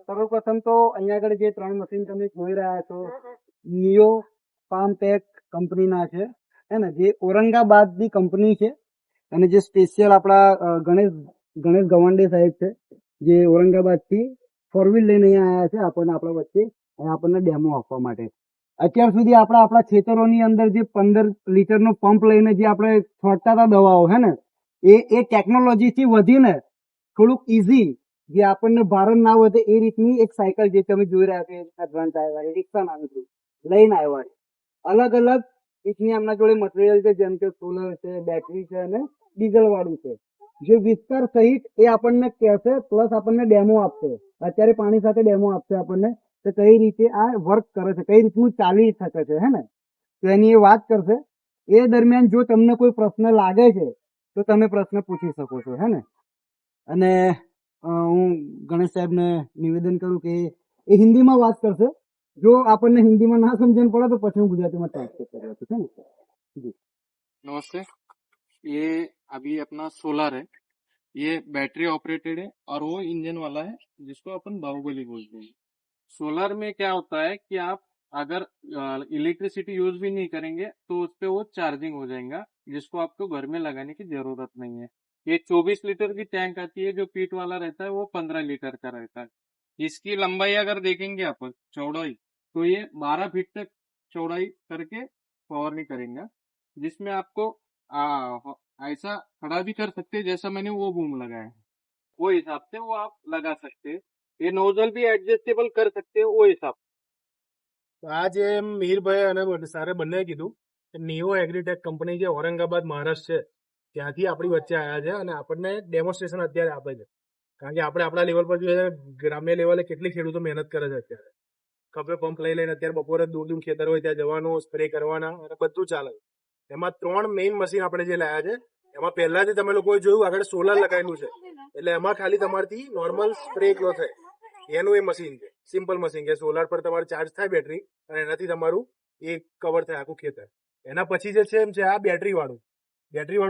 સર્વપ્રથમ તો અહીંયા આગળ જે 3 મશીન તમે જોઈ રહ્યા છો નિયો પામટેક કંપનીના છે હે ને, જે ઔરંગાબાદની કંપની છે અને જે સ્પેશિયલ આપણા ગણેશ ગવાંડે સાહેબ છે જે ઔરંગાબાદથી 4 વ્હીલ લઈને અહીંયા આવ્યા છે આપણા વચ્ચે અને આપણને ડેમો આપવા માટે. અત્યાર સુધી આપણા ખેતરોની અંદર જે 15 લીટરનો પંપ લઈને જે આપણે છોડતા હતા દવાઓ હે ને, એ ટેકનોલોજીથી વધીને થોડુંક ઈઝી, જે આપણને ભારણ ના વધે એ રીતની એક સાયકલ જે તમે જોઈ રહ્યા છો, એડવાન્સ આવ્યા રિક્ષા નામ છે લઈને આવ્યા છે. અલગ અલગ રીતની એમના જોડે મટીરિયલ છે, જેમ કે સોલર છે, બેટરી છે અને ડીઝલ વાળું છે. જે વિસ્તાર સહિત એ આપણને કહેશે, પ્લસ આપણને ડેમો આપશે. અત્યારે પાણી સાથે ડેમો આપશે આપણને કે કઈ રીતે આ વર્ક કરે છે, કઈ રીતનું ચાલી શકે છે હે ને, તો એની એ વાત કરશે. એ દરમિયાન જો તમને કોઈ પ્રશ્ન લાગે છે તો તમે પ્રશ્ન પૂછી શકો છો હે ને. અને હું ગણેશ સાહેબને નિવેદન કરું કે એ હિન્દીમાં વાત કરશે. જો આપણને હિન્દીમાં ના સમજણ પડે તો પછી હું ગુજરાતીમાં ટ્રાન્સલેટ કરી આપું છું जी। नमस्ते। ये अभी अपना सोलर है, ये बैटरी ऑपरेटेड है और वो इंजन वाला है जिसको अपन बाहुबली बोलते हैं। सोलर में क्या होता है कि आप अगर इलेक्ट्रिसिटी यूज भी नहीं करेंगे तो उस पे वो चार्जिंग हो जाएगा, जिसको आपको घर में लगाने की जरूरत नहीं है। ये 24 लीटर की टैंक आती है, जो पीठ वाला रहता है वो 15 लीटर का रहता है। इसकी लंबाई अगर देखेंगे आप, चौड़ाई, तो ये 12 फीट तक चौड़ाई करके पावरनी करेंगे, जिसमें आपको ऐसा खड़ा भी कर सकते हैं जैसा मैंने वो बूम लगाया है, वो हिसाब से वो आप लगा सकते हैं। ये नोजल भी एडजस्टेबल कर सकते हैं वो हिसाब। આ જે મીરભાઈ અને સારે બંને કીધું કે નિયો એગ્રીટેક કંપની જે ઔરંગાબાદ મહારાષ્ટ્ર છે ત્યાંથી આપણી વચ્ચે આવ્યા છે અને આપણને ડેમોન્સ્ટ્રેશન અત્યારે આપે છે. કારણ કે આપણે આપણા લેવલ પર જોઈએ ગ્રામ્ય લેવલે કેટલી ખેડૂતો મહેનત કરે છે. અત્યારે કપે પંપ લઈ લઈને અત્યારે બપોરે દૂર દૂર ખેતર હોય ત્યાં જવાનું, સ્પ્રે કરવાના અને બધું ચાલે. એમાં 3 મેઇન મશીન આપણે જે લાયા છે એમાં પહેલાથી તમે લોકોએ જોયું આગળ સોલર લગાવેલું છે, એટલે એમાં ખાલી તમારથી નોર્મલ સ્પ્રે એકલો થાય એનું એ મશીન છે. સિમ્પલ મશીન કે સોલાર પર તમારે ચાર્જ થાય બેટરી અને એનાથી તમારું એ કવર થાય આખું ખેતર. એના પછી જે છે એમ છે આ બેટરી વાળું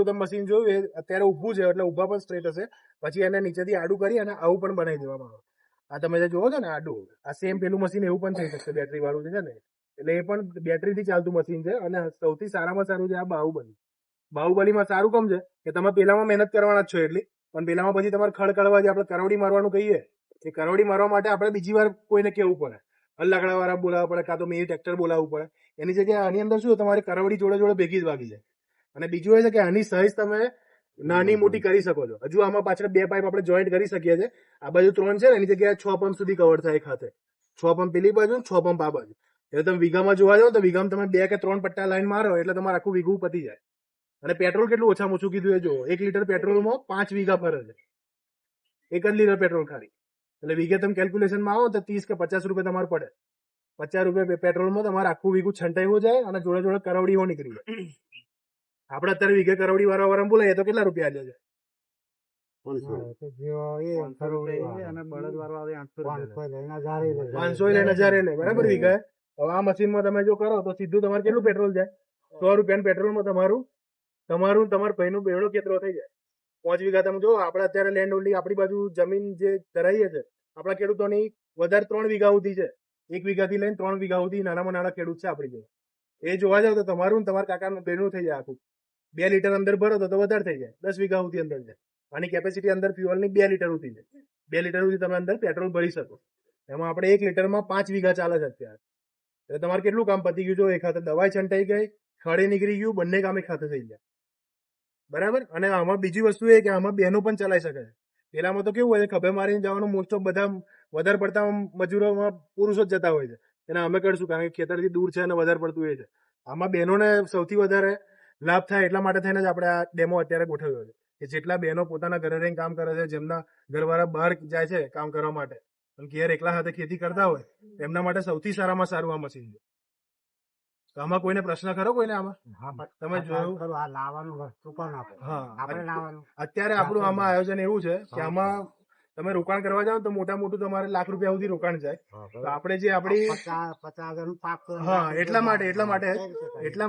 તમે મશીન જોયું એ અત્યારે ઊભું છે, એટલે ઊભા પણ સ્ટ્રેટ હશે. પછી એને નીચેથી આડું કરી અને આવું પણ બનાવી દેવામાં આવે. આ તમે જે જોવો છો ને આડું, આ સેમ પેલું મશીન એવું પણ થઈ શકશે બેટરી વાળું છે ને, એટલે એ પણ બેટરીથી ચાલતું મશીન છે. અને સૌથી સારામાં સારું છે આ બાહુબલીમાં સારું કામ છે કે તમે પેલામાં મહેનત કરવાના જ છો એટલી, પણ પેલામાં પછી તમારે ખડ કાઢવા જે આપણે કરવડી મારવાનું કહીએ એ કરવડી મારવા માટે આપણે બીજી વાર કોઈને કહેવું પડે, લાકડા વાળા બોલાવવા પડે, કાં તો મેં ટ્રેક્ટર બોલાવવું પડે. એની જગ્યાએ આની અંદર શું તમારી કરવડી જોડે જોડે ભેગી જ વાગી જાય. અને બીજું એ છે કે આની સાઈઝ તમે નાની મોટી કરી શકો છો. હજુ આમાં પાછળ 2 પાઇપ આપણે જોઈન્ટ કરી શકીએ છીએ. આ બાજુ 3 છે ને, એની જગ્યાએ 6 પંપ સુધી કવર થાય ખાતે. 6 પંપ પેલી બાજુ, 6 પંપ આ બાજુ. એટલે તમે વીઘામાં જોવા જાવ તો વીઘામાં તમે 2 કે 3 પટ્ટા લાઈન મારો એટલે તમારે આખું વીઘું પતી જાય. અને પેટ્રોલ કેટલું ઓછામાં ઓછું કીધું એ જો, 1 લીટર પેટ્રોલમાં 5 વીઘા ફરે છે. 1 જ લીટર પેટ્રોલ ખાલી. એટલે વીઘે તમે કેલ્ક્યુલેશનમાં આવો તો 30 કે 50 રૂપિયા તમારે પડે. 50 રૂપિયા પેટ્રોલમાં તમારે આખું વીઘું છંટાઈ જાય અને જોડે જોડે કરવડીઓ નીકળી જાય. આપણે અત્યારે વીઘે કરવડી વાળા બોલાય તો કેટલા રૂપિયા આલે છે? 500 લઈને 1000 લે બરાબર વીઘે. હવે આ મશીનમાં તમે જો કરો તો સીધું તમારે કેટલું પેટ્રોલ જાય? 100 રૂપિયાનું પેટ્રોલમાં તમારું ભાઈનું બેવડો ખેતરો થઈ જાય. 5 વીઘા તમે જો આપણે અત્યારે લેન્ડ હોલ્ડિંગ આપણી બાજુ જમીન જે ધરાઈએ છે આપણા ખેડૂતોની વધારે 3 વીઘા સુધી છે. 1 વીઘાથી લઈને 3 વીઘા સુધી નાનામાં નાના ખેડૂત છે આપણી જોડે. એ જોવા જાવ તો તમારું તમારા કાકાનું બેનું થઈ જાય આખું. 2 લીટર અંદર ભરો તો વધારે થઈ જાય, 10 વીઘા સુધી અંદર જાય. આની કેપેસિટી અંદર ફ્યુઅલની 2 લીટર સુધી છે. 2 લીટર સુધી તમે અંદર પેટ્રોલ ભરી શકો. એમાં આપણે 1 લીટરમાં 5 વીઘા ચાલે છે અત્યારે. એટલે તમારે કેટલું કામ પતી ગયું? જો એક હાથે દવાઈ છંટાઈ ગઈ, ખડે નીકળી ગયું, બંને કામ એક હાથે થઈ ગયા બરાબર. અને આમાં બીજી વસ્તુ એ કે આમાં બહેનો પણ ચલાવી શકે છે. પેલામાં તો કેવું હોય ખભે મારીને જવાનું, મોસ્ટ ઓફ બધા વધારે પડતા મજૂરોમાં પુરુષો જ જતા હોય છે. એને અમે કરશું કારણ કે ખેતરથી દૂર છે અને વધારે પડતું એ છે. આમાં બહેનોને સૌથી વધારે લાભ થાય એટલા માટે થઈને જ આપણે આ ડેમો અત્યારે ગોઠવ્યો છે કે જેટલા બહેનો પોતાના ઘરે રહીને કામ કરે છે, જેમના ઘરવાળા બહાર જાય છે કામ કરવા માટે અને ઘેર એકલા હાથે ખેતી કરતા હોય એમના માટે સૌથી સારામાં સારું આ મશીન છે. તો આમાં કોઈને પ્રશ્ન ખરો કોઈને આમાં? તમે જોયું અત્યારે આપણું આમાં આયોજન એવું છે કે આમાં તમે રોકાણ કરવા જાવ તો મોટા મોટું તમારે લાખ રૂપિયા સુધી રોકાણ જાય. તો આપણે જે આપણી એટલા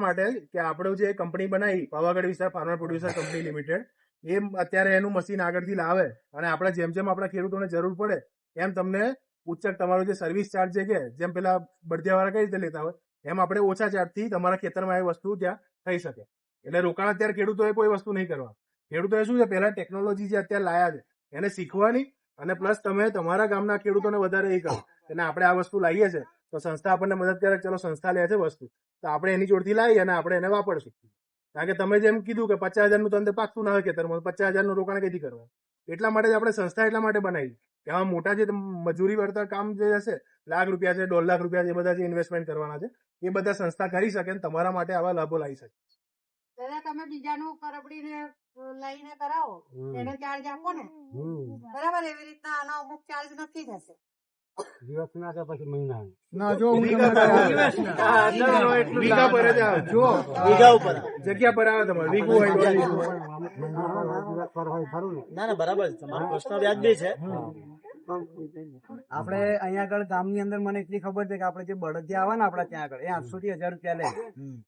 માટે કે આપણે જે કંપની બનાવી પાવાગઢ વિસ્તાર ફાર્મર પ્રોડ્યુસર કંપની લિમિટેડ, એ અત્યારે એનું મશીન આગળથી લાવે અને આપણે જેમ જેમ આપણા ખેડૂતોને જરૂર પડે એમ તમને ઉચ્ચક તમારો જે સર્વિસ ચાર્જ છે જેમ પેલા બળદિયાવાળા કઈ રીતે લેતા હોય એમ આપણે ઓછા ચાર્જથી તમારા ખેતરમાં એ વસ્તુ ત્યાં થઈ શકે. એટલે રોકાણ અત્યારે ખેડૂતોએ કોઈ વસ્તુ નહીં કરવા. ખેડૂતોએ શું છે પહેલા ટેકનોલોજી જે અત્યારે લાયા છે એને શીખવાની અને પ્લસ તમે તમારા ગામના ખેડૂતોને વધારે એ કરો અને આપણે આ વસ્તુ લાવીએ છીએ તો સંસ્થા આપણને મદદ કરે. ચલો સંસ્થા લે છે વસ્તુ તો આપણે એની જોડથી લાવી અને આપણે એને વાપરશું. કારણ કે તમે જેમ કીધું કે 50,000 તો અંદર પાકતું ના હોય ખેતરમાં, 50,000 નું રોકાણ કઈથી કરવા. એટલા માટે જ આપણે સંસ્થા એટલા માટે બનાવી કે આવા મોટા જે મજૂરી વળતર કામ જે હશે, લાખ રૂપિયા છે, 1.5 લાખ રૂપિયા છે, એ બધા જે ઇન્વેસ્ટમેન્ટ કરવાના છે એ બધા સંસ્થા કરી શકે અને તમારા માટે આવા લાભો લાવી શકે. દાદા તમે બીજાનું કરબડીને લઈને કરાવો એનો ચાર્જ આપો ને, બરાબર? એવી રીતના આનો અમુક ચાર્જ નક્કી થશે. દિવસના કે પછી મહિના ના જો વીઘા પર જ આવે. જો વીઘા ઉપર જગ્યા પર આવે તમારે વીઘું હોય ના બરાબર છે, તમારો પ્રશ્ન વ્યાજબી છે. આપણે અહીંયા આગળ ગામની અંદર મને એટલી ખબર છે કે આપણે જે બળદિયા આવે ને આપડા ત્યાં આગળ એ 800 થી 1000 રૂપિયા લે.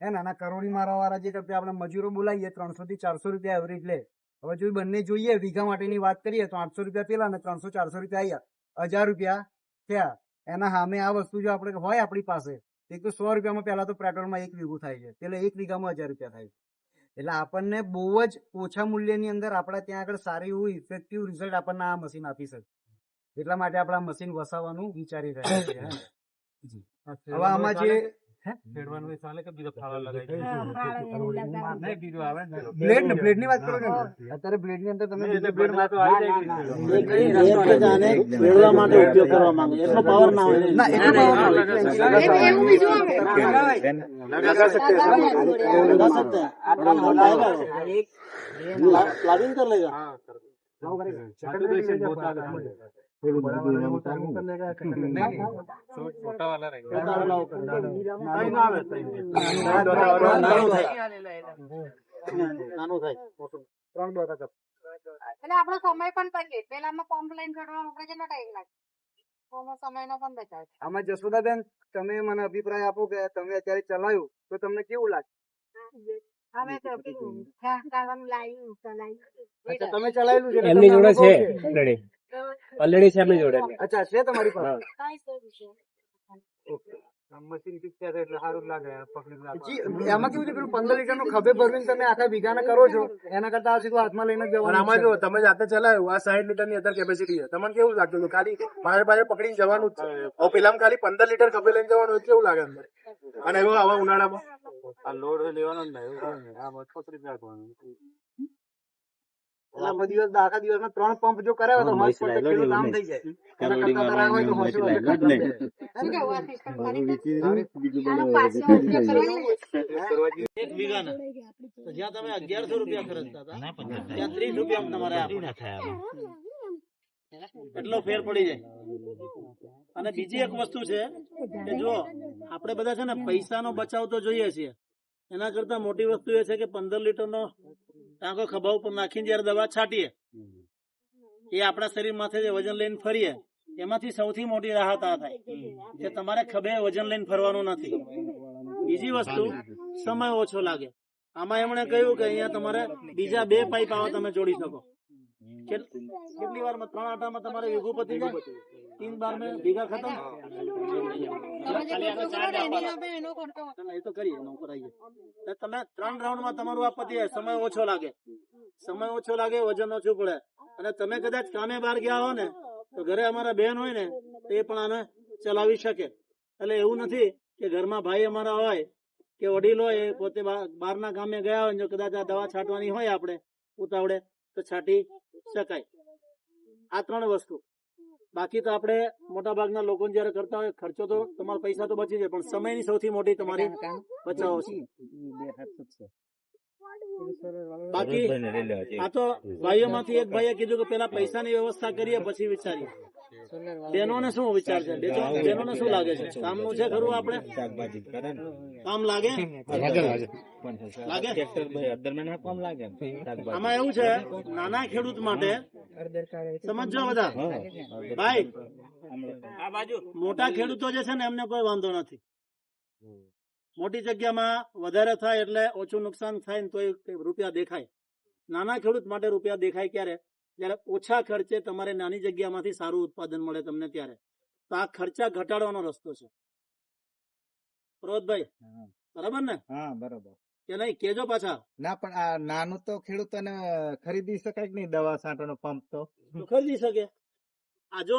હે ને, આના કરોડી મારવા વાળા જે આપણે મજૂરો બોલાવીએ 300 થી 400 રૂપિયા એવરેજ લે. હવે જો બંને જોઈએ વીઘા માટેની વાત કરીએ તો 800 રૂપિયા પેલા ને 300-400 રૂપિયા અહીંયા 1000 રૂપિયા થયા. એના સામે આ વસ્તુ જો આપણે હોય આપણી પાસે એક તો 100 રૂપિયામાં પહેલા તો પેટ્રોલમાં 1 વીઘું થાય છે, એટલે 1 વીઘામાં 1000 રૂપિયા થાય. એટલે આપણને બહુ જ ઓછા મૂલ્યની અંદર આપણા ત્યાં આગળ સારી એવું ઇફેક્ટિવ રિઝલ્ટ આપણને આ મશીન આપી શકે. એટલા માટે આપણે આ મશીન વસાવવાનું વિચારી રહ્યા છીએ. હવે આમાં જે બ્લેડ ની વાત કરો છો અત્યારે બ્લેડ ની અંદર તમે આને ખેડવા માટે ઉપયોગ કરવા માંગે એટલો પાવર ના હોય. ના એટલો એવું બીજું આવે लगा सकते हैं प्लागिंग कर लेगा. छोटा वाला रहेगा. નાનું થાય. એટલે આપણો સમય પણ બચે. પેલામાં પંપ લઈને ચડવામાં આપણે કેટલો ટાઈમ લાગે, સમયનો પણ બચાવ. આમાં જશોદાબેન તમે મને અભિપ્રાય આપો કે તમે અત્યારે ચલાવ્યું તો તમને કેવું લાગે? અમે તો પેલું કાવાનું લાવ્યું ચલાવ્યું. અચ્છા તમે ચલાવેલું છે? એમની જોડે છે ઓલરેડી છે એમની જોડે. અચ્છા છે તમારી પાસે? મશીન પીછા એટલે સારું લાગે. જી, એમાં કેવું છે પેલું 15 લીટર નું ખભે ભરવીને તમે આખા વીઘાના કરો છો એના કરતા આ સીધું હાથમાં લઈને જ જવાનું. આમાં જો તમે જાતે ચલાવ્યું આ 60 લીટર ની અત્યારે કેપેસિટી છે. તમને કેવું લાગતું હતું? ખાલી મારે પાસે પકડીને જવાનું જ છે. હવે પેલામાં ખાલી 15 લીટર ખભે લઈને જવાનું કેવું લાગે અંદર? અને એવો આવા ઉનાળામાં આ લોડ લેવાનો જ નહીં. આ 35 રાખવાનું. આખા દિવસમાં 3 પંપ જો કરાવે તો હોશ પર કેટલું કામ થઈ જાય. એના કરતા કરાવે હોય તો હોશ પર શું કેવું આ સિસ્ટમ કરી છે? આનો પાછો ઉપયોગ કરવાનો. 1 વીઘાના તો જ્યાં તમે 1100 રૂપિયા ખર્ચતા હતા ત્યાં 30 રૂપિયા તમારે આપવાના. એટલો ફેર પડી જાય. અને બીજી એક વસ્તુ છે કે જો આપણે બધા છે ને પૈસાનો બચાવ તો જોઈએ છીએ, એના કરતા મોટી વસ્તુ એ છે કે 15 લીટરનો ટાંકો ખભા ઉપર નાખીને જયારે દવા છાંટીએ એ આપણા શરીર માથે જે વજન લઈને ફરીએ એમાંથી સૌથી મોટી રાહત આ થાય કે તમારે ખભે વજન લઈને ફરવાનું નથી. બીજી વસ્તુ સમય ઓછો લાગે. આમાં એમણે કહ્યું કે અહીંયા તમારે બીજા 2 પાઇપ આવા તમે જોડી શકો. કેટલી વારમાં 3 આટામાં તમારે વીઘું પતી જાય. 3 બાર में बीघा खत्म. એ તો કરીએ એના ઉપર આવીએ. તમે 3 રાઉન્ડમાં તમારું આ પતી જાય. સમય ઓછો લાગે, વજન ઓછું પડે. અને તમે કદાચ કામે બહાર ગયા હો ને તો ઘરે અમારા બેન હોય ને તો એ પણ આને ચલાવી શકે. એટલે એવું નથી કે ઘરમાં ભાઈ અમારા હોય કે વડીલ હોય એ પોતે બહારના કામે ગયા હોય જો કદાચ આ દવા છાંટવાની હોય આપણે ઉતાવળે તો છાંટી શકાય. આ 3 વસ્તુ. બાકી તો આપણે મોટા ભાગના લોકો જયારે કરતા હોય ખર્ચો તો તમારા પૈસા તો બચી જાય પણ સમયની સૌથી મોટી તમારી બચાવો છે. બાકી આ તો ભાઈઓમાંથી એક ભાઈએ કીધું કે પેલા પૈસાની વ્યવસ્થા કરીએ પછી વિચારીએ. બહેનોને શું વિચાર છે? બહેનોને શું લાગે છે? કામનું છે ખરું? આપણે કામ લાગે? આમાં એવું છે નાના ખેડૂત માટે સમજો બધા ભાઈ, મોટા ખેડૂતો જે છે ને એમને કોઈ વાંધો નથી. મોટી જગ્યામાં વધારે થાય એટલે ઓછું નુકસાન થાય ને તોય રૂપિયા દેખાય. નાના ખેડૂત માટે રૂપિયા દેખાય ક્યારે? જયારે ઓછા ખર્ચે તમારે નાની જગ્યામાંથી સારું ઉત્પાદન મળે તમને ત્યારે. તો આ ખર્ચા ઘટાડવાનો રસ્તો છે. પર્વતભાઈ બરાબર ને? હા બરોબર. કે નહીં કેજો પાછા. ના પણ આ નાનું તો ખેડૂતોને ખરીદી શકાય કે નહીં, દવા છાંટવાનો પંપ તો તો ખરીદી શકે. આ જો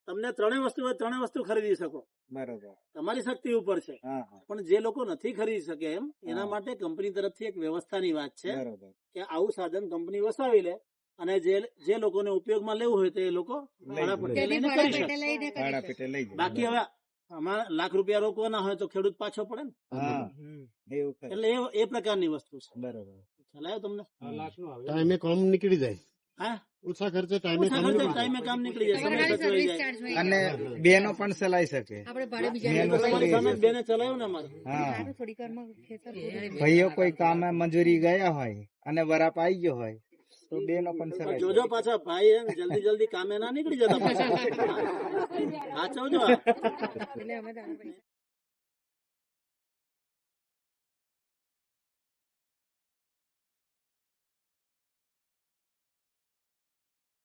તમને ત્રણેય વસ્તુ હોય, ત્રણેય વસ્તુ ખરીદી શકો. બરોબર. તમારી શક્તિ ઉપર છે. હા હા પણ જે લોકો નથી ખરીદી શકે એમ એના હા. માટે કંપની તરફથી એક વ્યવસ્થાની વાત છે બરોબર. કે આવું સાધન કંપની વસાવી લે અને જે લોકોને ઉપયોગમાં લેવું હોય તો એ લોકો ભાડા પટ્ટે તેથી લઈને ભાડા કરી શકે. પેટે લઈને કરી ભાડા શકે. પેટે લઈ જાય. બાકી હવે આમાં લાખ રૂપિયા રોકવાના હોય તો ખેડૂત પાછો પડે ને. હા એવું ખરું. એટલે એ પ્રકારની વસ્તુ છે. બરોબર. ખ્યાલ આવ્યો તમને? ટાઈમે કામ નીકળી જાય, હા, ઓછા ખર્ચે ટાઈમે ઓછા કામ ખર્ચે નીકળી ટાઈમે કામ નીકળી જાય, તમારે સમય ખાલી સચવાઈ સર્વિસ જાય. ચાર્જ હોય. અને બેનો પણ ચલાવી શકે. આપણે ભાડે બીજા મેન તો વસ્તુ તમારી એ સામે છે. જ બેને ચલાવ્યું ને અમારે. હા થોડી વારમાં ખેતર પૂરું. ભાઈઓ કોઈ કામે મંજૂરી ગયા હોય અને વરાપ આવી ગયો હોય તો બેનો પણ પણ ચલાવી જોજો શકે. પાછા ભાઈ એમ જલ્દી કામે ના નીકળી જતા પાછા. સાચવજો. એટલે અમે તો